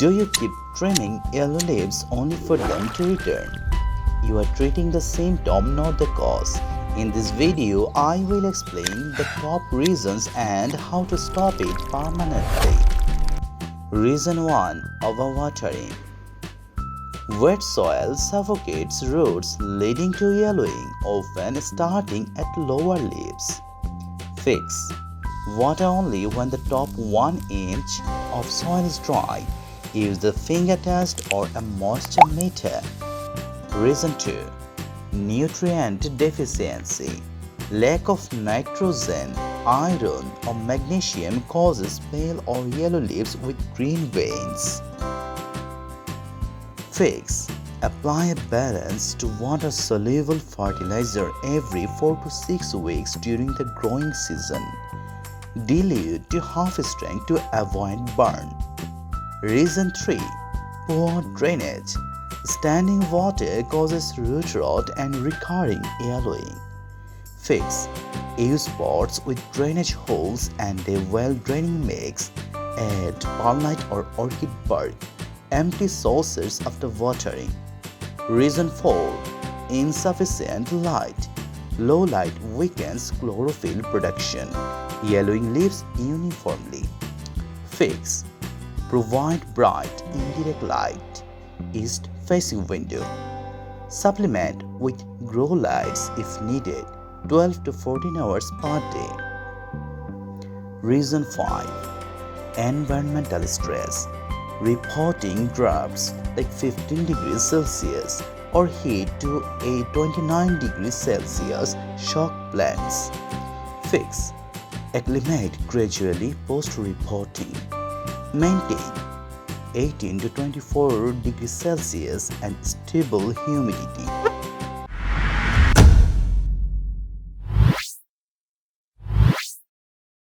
Do you keep trimming yellow leaves only for them to return? You are treating the symptom, not the cause. In this video, I will explain the top reasons and how to stop it permanently. Reason 1. Overwatering. Wet soil suffocates roots, leading to yellowing, often starting at lower leaves. Fix. Water only when the top 1 inch of soil is dry. Use the finger test or a moisture meter. Reason 2. Nutrient deficiency. Lack of nitrogen, iron, or magnesium causes pale or yellow leaves with green veins. Fix. Apply a balanced water-soluble fertilizer every 4 to 6 weeks during the growing season. Dilute to half strength to avoid burn. Reason 3. Poor drainage. Standing water causes root rot and recurring yellowing. Fix. Use pots with drainage holes and a well-draining mix. Add perlite or orchid bark. Empty saucers after watering. Reason 4. Insufficient light. Low light weakens chlorophyll production, yellowing leaves uniformly. Fix. Provide bright indirect light. East-facing window. Supplement with grow lights if needed, 12 to 14 hours per day. Reason 5. Environmental stress. Reporting drafts like 15 degrees Celsius or heat to a 29 degrees Celsius shock plants. Fix. Acclimate gradually post-reporting. Maintain 18 to 24 degrees Celsius and stable humidity.